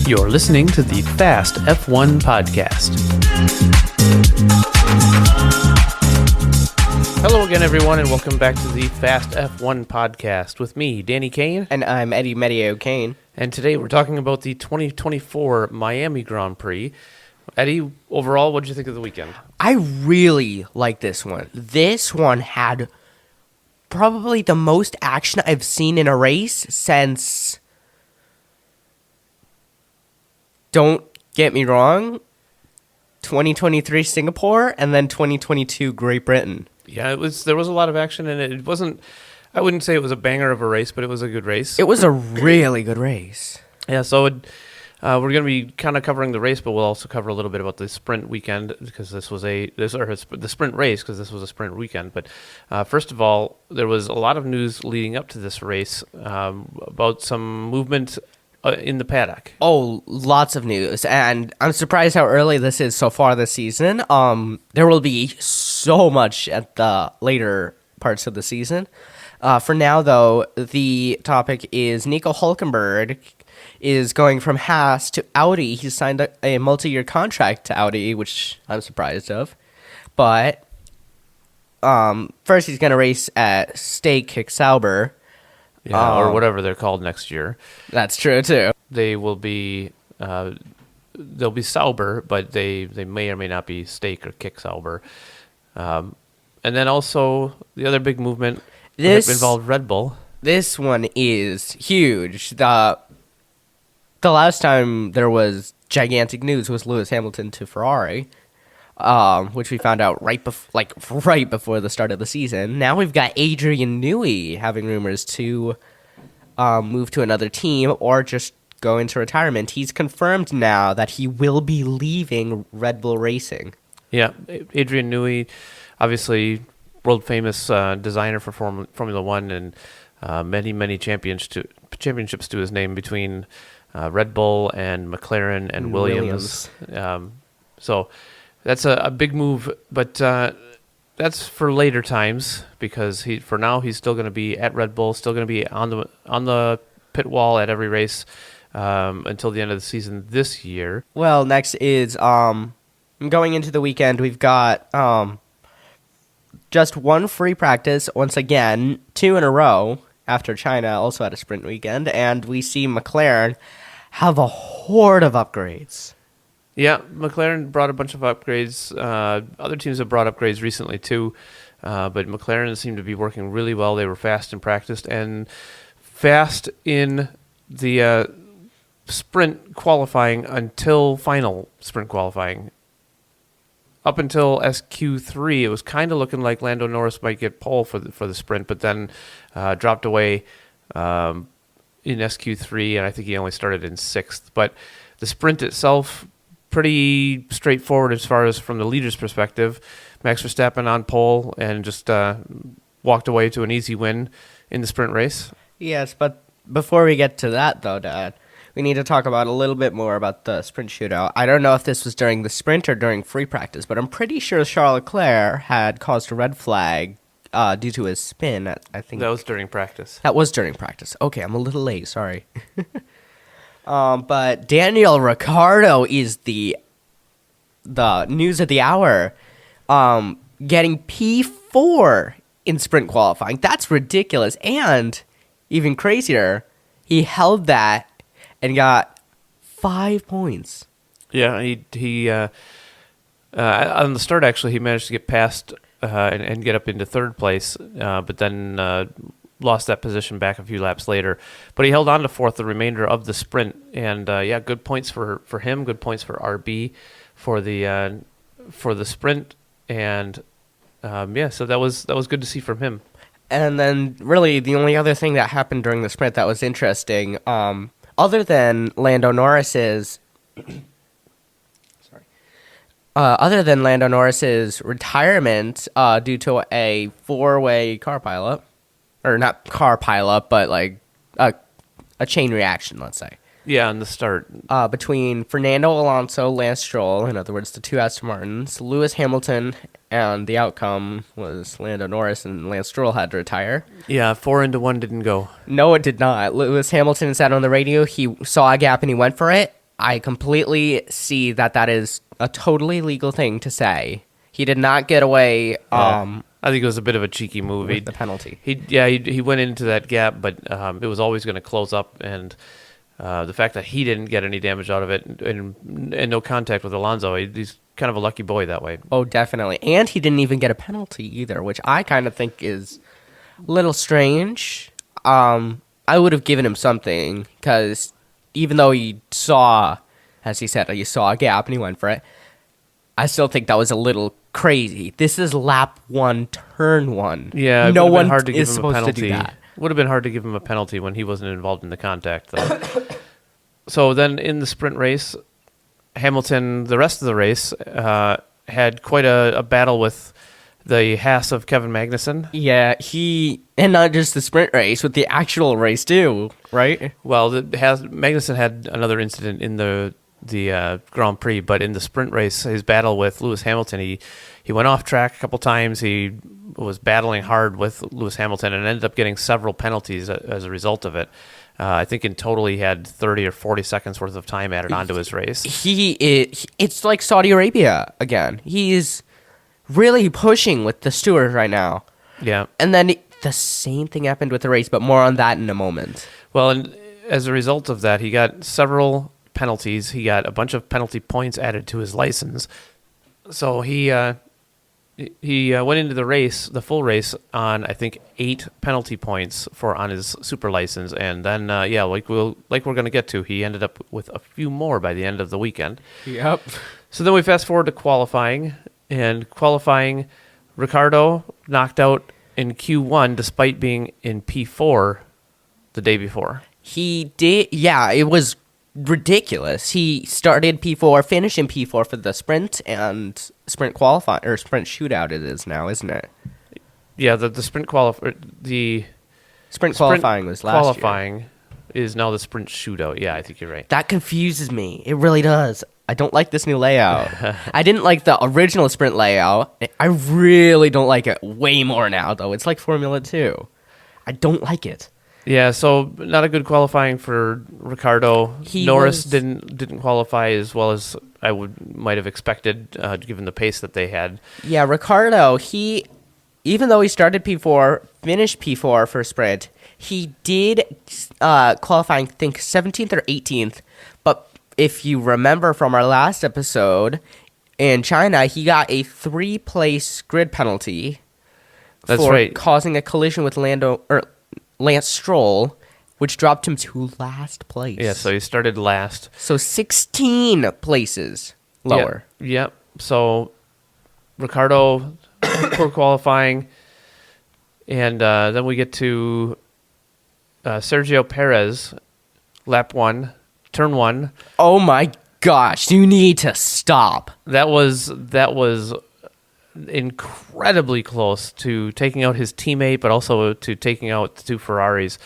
You're listening to the Fast F1 podcast. Hello again, everyone, and welcome back to the Fast F1 podcast with me, Danny Kane. And I'm Eddie Meteye-O'Kane. And today we're talking about the 2024 Miami Grand Prix. Eddie, overall, what did you think of the weekend? I really like this one. This one had probably the most action I've seen in a race since, don't get me wrong, 2023 Singapore and then 2022 Great Britain. Yeah, there was a lot of action, and it wasn't, I wouldn't say it was a banger of a race, but it was a good race. It was a really good race. Yeah, so we're going to be kind of covering the race, but we'll also cover a little bit about the sprint weekend because the sprint race because this was a sprint weekend. But first of all, there was a lot of news leading up to this race about some movement in the paddock. Oh, lots of news, and I'm surprised how early this is so far this season. There will be so much at the later parts of the season. For now, though, the topic is Nico Hülkenberg is going from Haas to Audi. He signed a multi-year contract to Audi, which I'm surprised of. But first he's going to race at Stake Sauber. Yeah, or whatever they're called next year. That's true, too. They will be they'll be Sauber, but they may or may not be Stake or Kick Sauber. And then also the other big movement involved Red Bull. This one is huge. The last time there was gigantic news was Lewis Hamilton to Ferrari, which we found out right before the start of the season. Now we've got Adrian Newey having rumors to move to another team or just go into retirement. He's confirmed now that he will be leaving Red Bull Racing. Yeah, Adrian Newey, obviously world-famous designer for Formula One and many championships to his name between Red Bull and McLaren and Williams. So that's a big move, but that's for later times because for now he's still going to be at Red Bull, still going to be on the pit wall at every race until the end of the season this year. Well, next is going into the weekend. We've got just one free practice once again, 2 in a row after China also had a sprint weekend, and we see McLaren have a horde of upgrades. Yeah, McLaren brought a bunch of upgrades. Other teams have brought upgrades recently too, but McLaren seemed to be working really well. They were fast in practice and fast in the sprint qualifying until final sprint qualifying. Up until SQ3, it was kind of looking like Lando Norris might get pole for the sprint, but then dropped away in SQ3, and I think he only started in 6th. But the sprint itself, pretty straightforward as far as from the leader's perspective. Max Verstappen on pole and just walked away to an easy win in the sprint race. Yes, but before we get to that, though, Dad, we need to talk about a little bit more about the sprint shootout. I don't know if this was during the sprint or during free practice, but I'm pretty sure Charles Leclerc had caused a red flag due to his spin. I think that was during practice. That was during practice. Okay, I'm a little late. Sorry. But Daniel Ricciardo is the news of the hour, getting P4 in sprint qualifying. That's ridiculous. And even crazier, he held that and got 5 points. Yeah, he on the start, actually, he managed to get past and get up into 3rd place, but then lost that position back a few laps later. But he held on to 4th the remainder of the sprint, and good points for him, good points for RB for the sprint, and so that was good to see from him. And then really the only other thing that happened during the sprint that was interesting, other than Lando Norris's retirement due to a 4-way car pileup, or not car pileup, but like a chain reaction, let's say. Yeah, on the start. Between Fernando Alonso, Lance Stroll, in other words, the 2 Aston Martins, Lewis Hamilton, and the outcome was Lando Norris and Lance Stroll had to retire. Yeah, 4 into 1 didn't go. No, it did not. Lewis Hamilton said on the radio he saw a gap and he went for it, I completely see that is a totally legal thing to say. He did not get away I think it was a bit of a cheeky move. with the penalty. He went into that gap, but it was always going to close up, and the fact that he didn't get any damage out of it and no contact with Alonso, he's kind of a lucky boy that way. Oh, definitely. And he didn't even get a penalty either, which I kind of think is a little strange. I would have given him something, because even though he saw, as he said, he saw a gap and he went for it, I still think that was a little crazy. This is lap 1, turn 1. Yeah, no one hard to give is him a supposed penalty. to do that. Would have been hard to give him a penalty when he wasn't involved in the contact, though. So then in the sprint race, Hamilton, the rest of the race, had quite a battle with the Haas of Kevin Magnussen. Yeah, and not just the sprint race, with the actual race too, right? Well, Magnussen had another incident in the Grand Prix, but in the sprint race, his battle with Lewis Hamilton, he went off track a couple times. He was battling hard with Lewis Hamilton and ended up getting several penalties as a result of it. I think in total he had 30 or 40 seconds worth of time added onto his race. It's like Saudi Arabia again. He's really pushing with the steward right now. Yeah. And then the same thing happened with the race, but more on that in a moment. Well, and as a result of that, he got several penalties. He got a bunch of penalty points added to his license. So he went into the race, the full race, on I think 8 penalty points on his super license, and then like we're going to get to, he ended up with a few more by the end of the weekend. Yep. So then we fast forward to qualifying, and Ricciardo knocked out in Q1 despite being in P4 the day before. He did. Yeah, it was ridiculous. He started P4, finished in P4 for the sprint and sprint qualifying, or sprint shootout it is now, isn't it? Yeah, the sprint qualifying was last qualifying year. Is now the sprint shootout. Yeah, I think you're right. That confuses me. It really does. I don't like this new layout. I didn't like the original sprint layout. I really don't like it way more now, though. It's like Formula 2. I don't like it. Yeah, so not a good qualifying for Ricciardo. Norris didn't qualify as well as I might have expected, given the pace that they had. Yeah, Ricciardo, even though he started P4, finished P4 for sprint, he did qualify, I think, 17th or 18th. But if you remember from our last episode, in China, he got a 3-place grid penalty for causing a collision with Lance Stroll, which dropped him to last place. Yeah, so he started last. So 16 places lower. Yep. So Ricciardo, poor qualifying. And then we get to Sergio Perez, lap 1, turn 1. Oh my gosh, you need to stop. That was incredibly close to taking out his teammate, but also to taking out the 2 Ferraris.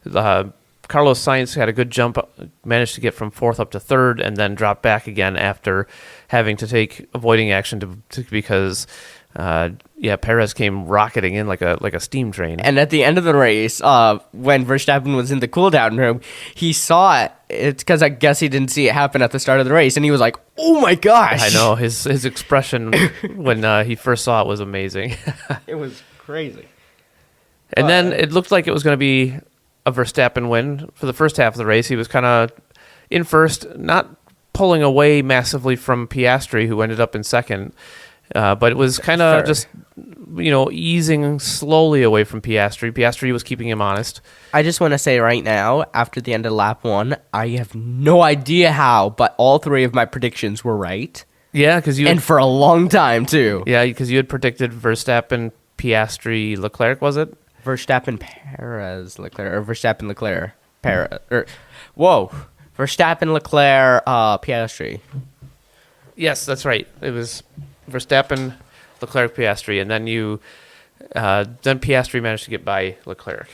Carlos Sainz had a good jump, managed to get from 4th up to 3rd, and then dropped back again after having to take avoiding action because Perez came rocketing in like a steam train. And at the end of the race, when Verstappen was in the cool-down room, he saw it. It's because I guess he didn't see it happen at the start of the race, and he was like, "Oh my gosh!" I know his expression when he first saw it was amazing. It was crazy. And then it looked like it was going to be a Verstappen win for the first half of the race. He was kind of in first, not pulling away massively from Piastri, who ended up in second. But it was kind of just, easing slowly away from Piastri. Piastri was keeping him honest. I just want to say right now, after the end of lap 1, I have no idea how, but all 3 of my predictions were right. Yeah, because and for a long time too. Yeah, because you had predicted Verstappen, Piastri, Leclerc, was it? Verstappen, Perez, Leclerc, or Verstappen, Leclerc, Perez, Verstappen, Leclerc, Piastri. Yes, that's right. It was Verstappen, Leclerc, Piastri, and then then Piastri managed to get by Leclerc.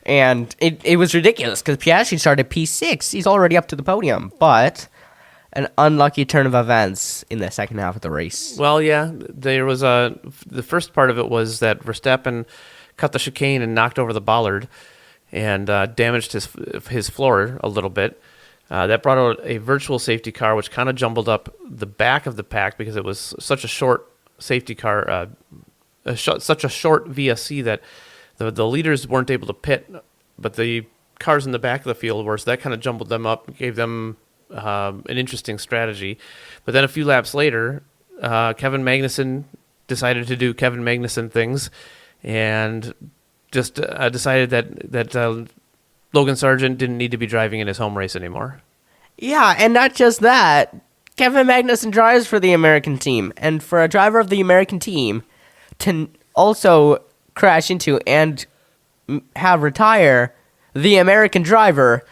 And it was ridiculous because Piastri started P6. He's already up to the podium, but an unlucky turn of events in the second half of the race. Well, yeah, there was the first part of it was that Verstappen cut the chicane and knocked over the bollard and damaged his floor a little bit. That brought out a virtual safety car, which kind of jumbled up the back of the pack because it was such a short safety car, such a short VSC that the leaders weren't able to pit, but the cars in the back of the field were, so that kind of jumbled them up, gave them an interesting strategy. But then a few laps later, Kevin Magnussen decided to do Kevin Magnussen things and just decided that Logan Sargent didn't need to be driving in his home race anymore. Yeah, and not just that. Kevin Magnussen drives for the American team, and for a driver of the American team to also crash into and have retire the American driver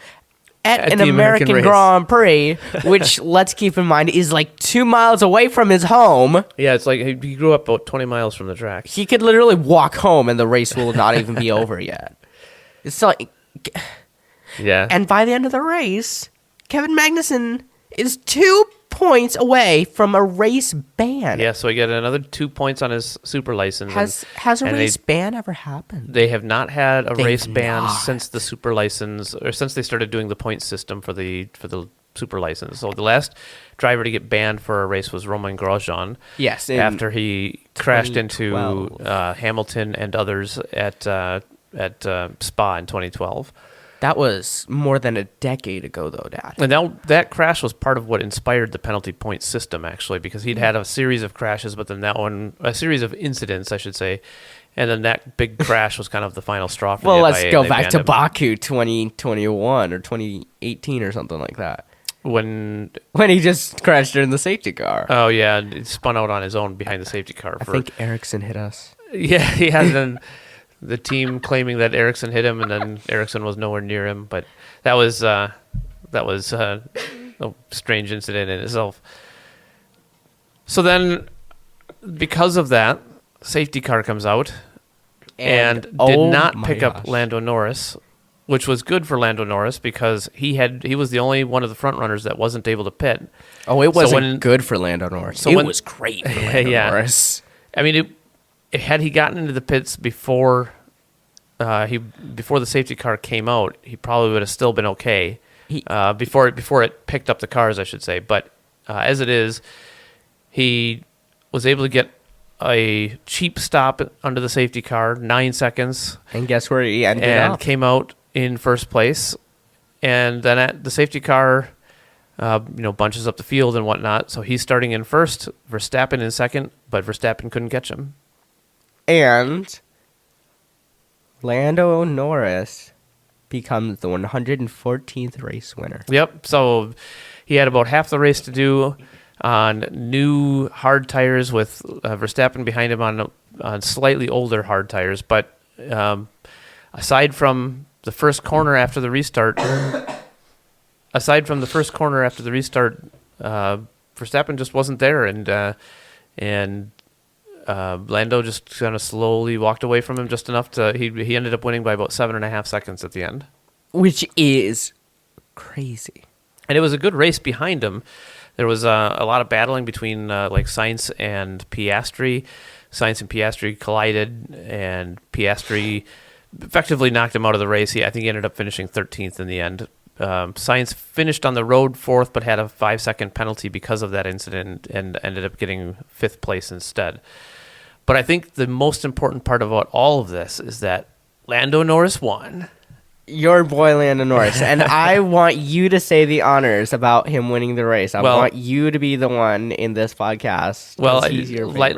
at an American Grand Prix, which, let's keep in mind, is like 2 miles away from his home. Yeah, it's like he grew up about 20 miles from the track. He could literally walk home and the race will not even be over yet. It's like... Yeah. And by the end of the race, Kevin Magnussen is 2 points away from a race ban. Yeah, so he got another 2 points on his super license. Has a race ban ever happened? They have not had a race ban since the super license, or since they started doing the point system for the super license. So the last driver to get banned for a race was Romain Grosjean. Yes, after he crashed into Hamilton and others at Spa in 2012. That was more than a decade ago, though, Dad. And that crash was part of what inspired the penalty point system, actually, because he'd had a series of crashes, but then a series of incidents, I should say, and then that big crash was kind of the final straw for the FIA. Let's go back to Baku 2021 or 2018 or something like that. When he just crashed during the safety car. Oh, yeah, it spun out on his own behind the safety car. I think Ericsson hit us. Yeah, he had then the team claiming that Ericsson hit him, and then Ericsson was nowhere near him. But that was a strange incident in itself. So then, because of that, safety car comes out and did not pick up Lando Norris, which was good for Lando Norris because he was the only one of the front runners that wasn't able to pit. Oh, it wasn't good for Lando Norris. It was great for Lando Norris. I mean, had he gotten into the pits before the safety car came out, he probably would have still been okay. Before it picked up the cars, I should say. But as it is, he was able to get a cheap stop under the safety car, 9 seconds. And guess where he ended up? And came out in first place. And then the safety car, bunches up the field and whatnot. So he's starting in first, Verstappen in second, but Verstappen couldn't catch him. And Lando Norris becomes the 114th race winner. Yep. So he had about half the race to do on new hard tires with Verstappen behind him on slightly older hard tires. But aside from the first corner after the restart, Verstappen just wasn't there, and Lando just kind of slowly walked away from him just enough to he ended up winning by about 7.5 seconds at the end, which is crazy. And it was a good race behind him. There was a lot of battling between Sainz and Piastri. Sainz and Piastri collided, and Piastri effectively knocked him out of the race. I think he ended up finishing 13th in the end. Sainz finished on the road 4th, but had a 5-second penalty because of that incident and ended up getting 5th place instead. But I think the most important part about all of this is that Lando Norris won. Your boy Lando Norris. And I want you to say the honors about him winning the race. I want you to be the one in this podcast. Well,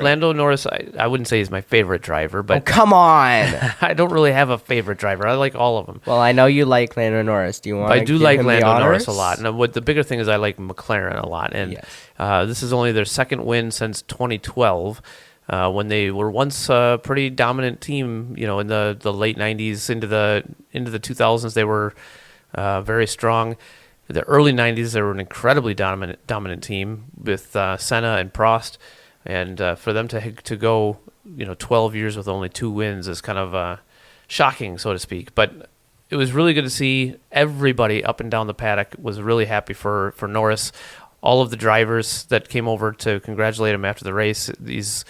Lando Norris, I wouldn't say he's my favorite driver, but... Oh, come on! I don't really have a favorite driver. I like all of them. Well, I know you like Lando Norris. Do you want to give him the honors? I do like Lando Norris a lot. And the bigger thing is I like McLaren a lot. And this is only their second win since 2012. When they were once a pretty dominant team, in the late 90s into the 2000s, they were very strong. In the early 90s, they were an incredibly dominant team with Senna and Prost, and for them to go 12 years with only 2 wins is kind of shocking, so to speak. But it was really good to see everybody up and down the paddock was really happy for Norris. All of the drivers that came over to congratulate him after the race, these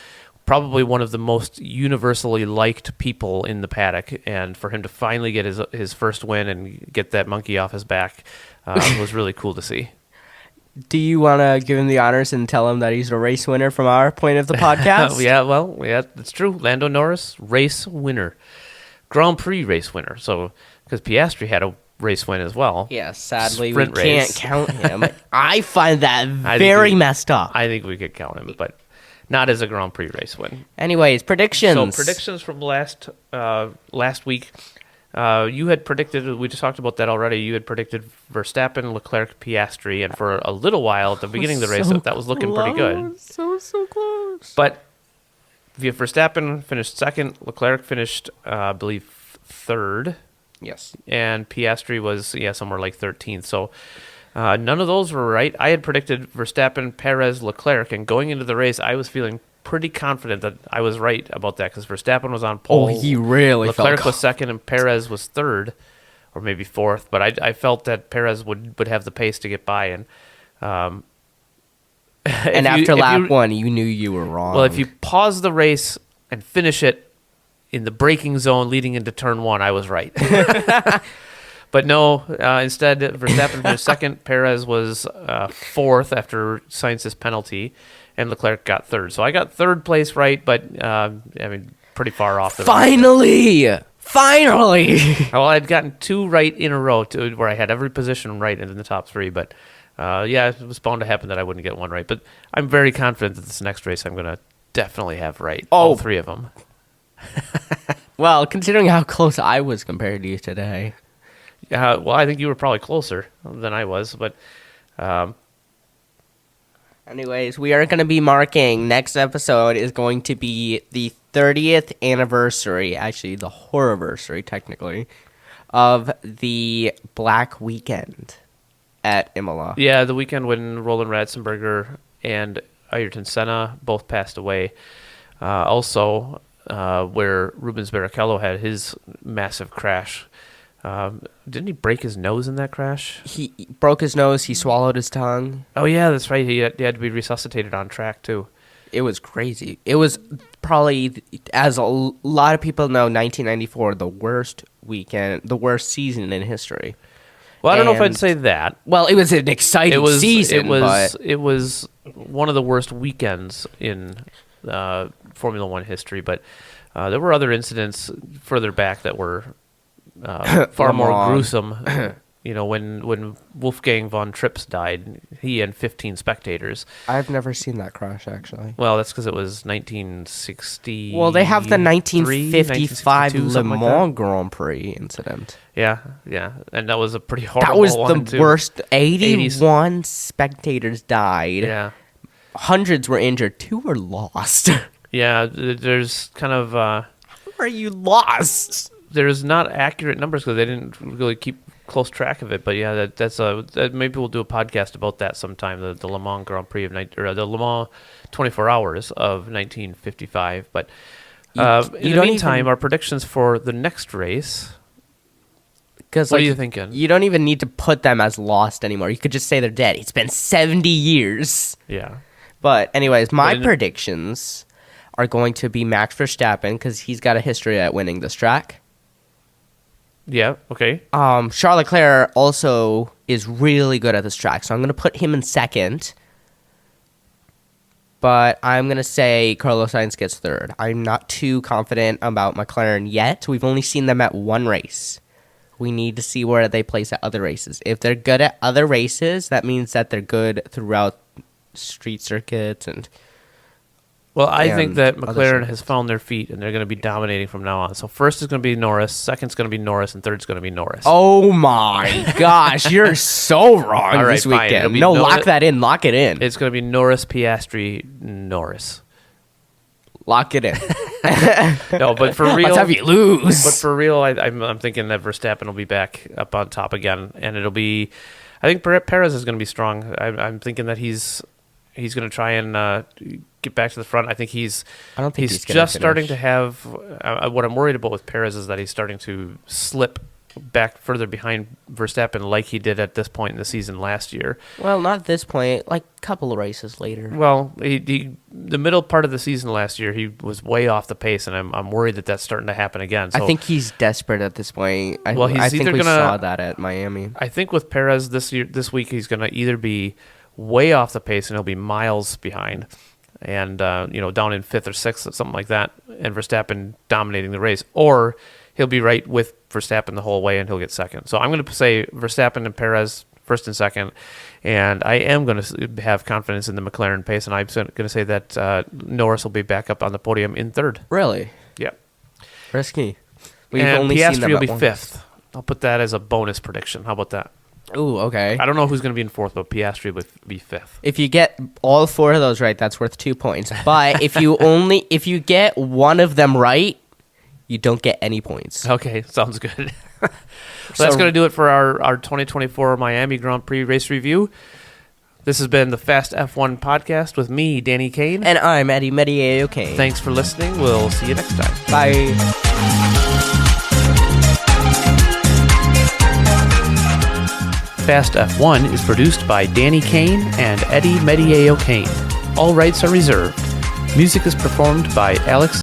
probably one of the most universally liked people in the paddock, and for him to finally get his first win and get that monkey off his back was really cool to see. Do you want to give him the honors and tell him that he's a race winner from our point of the podcast? Yeah, that's true. Lando Norris, race winner. Grand Prix race winner. So, because Piastri had a race win as well. Yeah, sadly, Sprint we can't race. count him. I find that very messed up. I think we could count him, but not as a Grand Prix race win. Anyways, predictions. So predictions from last week. You had predicted, we just talked about that already, you had predicted Verstappen, Leclerc, Piastri, and for a little while at the beginning of the race, that was looking pretty good. So close. But Verstappen finished second, Leclerc finished, I believe, third, Yes. and Piastri was, somewhere like 13th. So none of those were right. I had predicted Verstappen, Perez, Leclerc, and going into the race, I was feeling pretty confident that I was right about that because Verstappen was on pole. Oh, he really Leclerc felt was second and Perez was third, or maybe fourth. But I felt that Perez would have the pace to get by. And after lap one, you knew you were wrong. Well, if you pause the race and finish it in the braking zone leading into turn one, I was right. But no, instead, Verstappen finished second. Perez was fourth after Sainz's penalty, and Leclerc got third. So I got third place right, but pretty far off. Finally! Well, I'd gotten two right in a row where I had every position right in the top three, but it was bound to happen that I wouldn't get one right. But I'm very confident that this next race I'm going to definitely have right. All three of them. Well, considering how close I was compared to you today. Well, I think you were probably closer than I was, but... Anyways, we are going to be marking, next episode is going to be the 30th anniversary, actually the horrorversary technically, of the Black Weekend at Imola. Yeah, the weekend when Roland Ratzenberger and Ayrton Senna both passed away. Also, where Rubens Barrichello had his massive crash. Didn't he break his nose in that crash? He broke his nose. He swallowed his tongue. Oh, yeah, that's right. He had to be resuscitated on track, too. It was crazy. It was probably, as a lot of people know, 1994, the worst weekend, the worst season in history. Well, I don't know if I'd say that. Well, it was an exciting season, It was one of the worst weekends in Formula One history, but there were other incidents further back that were far more gruesome. When Wolfgang von Trips died, he and 15 spectators. I've never seen that crash, actually. Well, that's because it was 1960. Well, they have the 1955 Le Mans like Grand Prix incident. Yeah, and that was a pretty horrible That was one, the too. worst. 81 spectators died. Yeah. Hundreds were injured. 2 were lost. Yeah, there's kind of... How are you lost? There's not accurate numbers because they didn't really keep close track of it. But yeah, maybe we'll do a podcast about that sometime. The Le Mans Grand Prix the Le Mans 24 Hours of 1955. But in the meantime, our predictions for the next race. What are you thinking? You don't even need to put them as lost anymore. You could just say they're dead. It's been 70 years. Yeah. But anyways, my predictions are going to be Max Verstappen because he's got a history at winning this track. Yeah, okay. Charles Leclerc also is really good at this track, so I'm going to put him in second. But I'm going to say Carlos Sainz gets third. I'm not too confident about McLaren yet. We've only seen them at one race. We need to see where they place at other races. If they're good at other races, that means that they're good throughout street circuits and... Well, I think that McLaren has found their feet, and they're going to be dominating from now on. So first is going to be Norris, second's going to be Norris, and third's going to be Norris. Oh, my gosh. You're so wrong All right, this weekend. fine. No, lock that in. Lock it in. It's going to be Norris, Piastri, Norris. Lock it in. No, but for real... Let's have you lose. But for real, I'm thinking that Verstappen will be back up on top again, and it'll be... I think Perez is going to be strong. I'm thinking that he's going to try and get back to the front. I think he's just starting to have... what I'm worried about with Perez is that he's starting to slip back further behind Verstappen like he did at this point in the season last year. Well, not at this point. Like a couple of races later. Well, the middle part of the season last year, he was way off the pace, and I'm worried that that's starting to happen again. So, I think he's desperate at this point. Well, he's I think either we gonna- saw that at Miami. I think with Perez this week, he's going to either be way off the pace and he'll be miles behind, and down in 5th or 6th, something like that, and Verstappen dominating the race, or he'll be right with Verstappen the whole way and he'll get second. So I'm going to say Verstappen and Perez first and second, and I am going to have confidence in the McLaren pace, and I'm going to say that Norris will be back up on the podium in 3rd. Really? Yeah. Risky. We've And only seen Piastri them will at be once. 5th. I'll put that as a bonus prediction. How about that? Ooh, okay. I don't know who's going to be in 4th, but Piastri would be 5th. If you get all 4 of those right, that's worth 2 points. But if you get one of them right, you don't get any points. Okay, sounds good. So that's going to do it for our 2024 Miami Grand Prix race review. This has been the Fast F1 podcast with me, Danny Kane. And I'm Eddie Meteye-O'Kane. Thanks for listening. We'll see you next time. Bye. Fast F1 is produced by Danny Kane and Eddie Meteye-O'Kane. All rights are reserved. Music is performed by Alex